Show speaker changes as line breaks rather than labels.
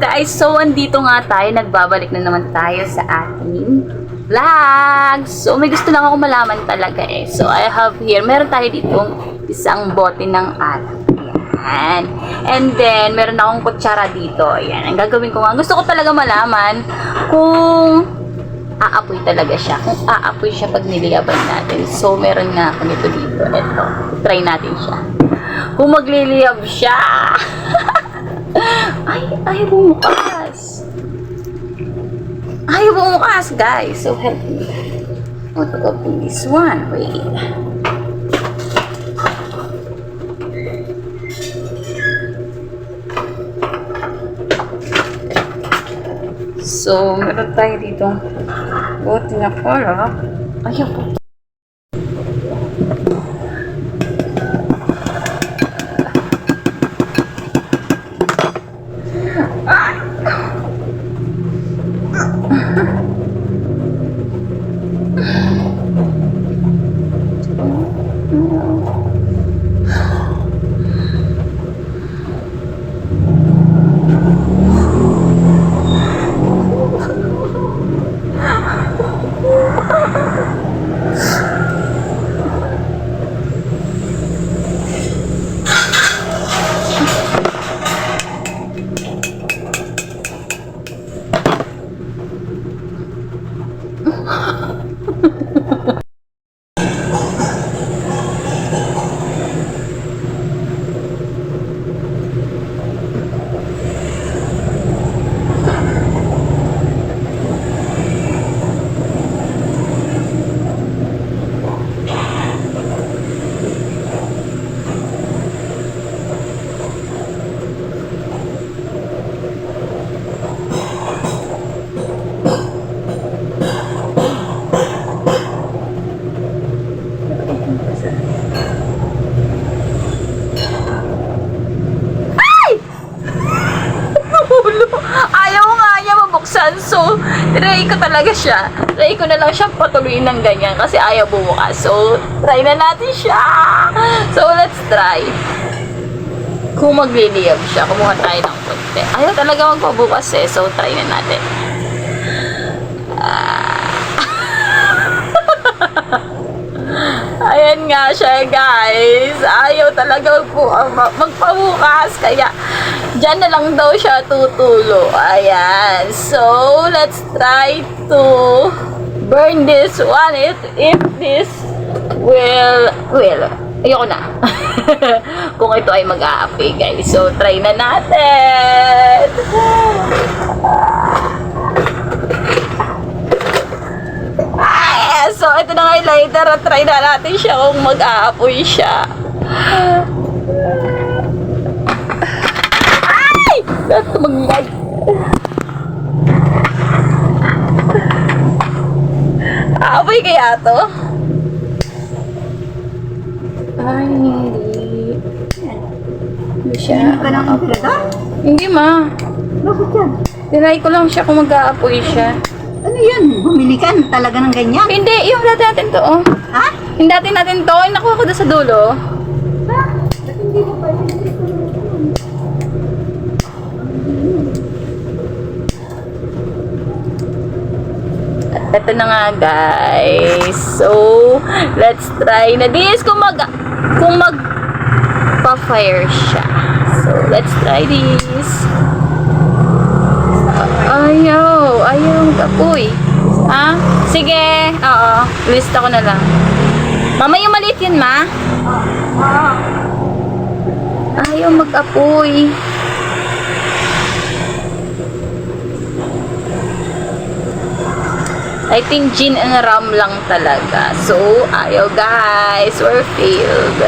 guys, so andito nga tayo, nagbabalik na naman tayo sa ating vlog. So may gusto lang ako malaman talaga eh. So I have here, meron tayo ditong isang bote ng alat. Ayan. And then, meron akong kutsara dito. Ayan. Ang gagawin ko nga, gusto ko talaga malaman kung aapoy talaga siya. Kung aapoy siya pag niliyaban natin. So, meron nga ako nito dito. Ito. Try natin siya. Kung magliliyab siya. Ayaw bumukas. Ayaw bumukas, guys. So, help me. How to open this one? Wait. So, meron tayo dito bote na pala. Ayaw po. So, try ko talaga siya. Try ko na lang siya patuloyin ng ganyan kasi ayaw bumukas. So, try na natin siya. So, let's try. Kung magliliyab siya, kumuha tayo ng konti. Ayaw talaga magpabukas eh. So, try na natin. Ayan nga siya, guys. Ayaw talaga magpabukas. Kaya, dyan na lang daw siya tutulo. Ayan. So, let's try to burn this one. If this will, ayoko na. Kung ito ay mag-aapoy, guys. So, try na natin. So, ito na nga yung lighter at try na natin siya kung mag-aapoy siya. Ay! Dato mag-light. Aapoy kaya to? Ay, hindi. Hindi siya. Hindi ma.
Bakit yan?
Tinry ko lang siya kung mag-aapoy siya.
Ano yan? Bumili ka talaga ng ganyan?
Hindi, yung dati natin to, oh.
Ha?
Yung dati natin to, yung nakuha ko doon sa dulo.
Ha? Ba't hindi mo pa hindi ko
At ito na nga, guys. So, let's try na this kung magpa-fire siya. So, let's try this. Ayaw mag-apoy. Ha? Sige, oo. Lista ko na lang. Mama, yung maliit yun, ma? Ayaw mag-apoy. I think gin and rum lang talaga. So, ayaw, guys. We're failed.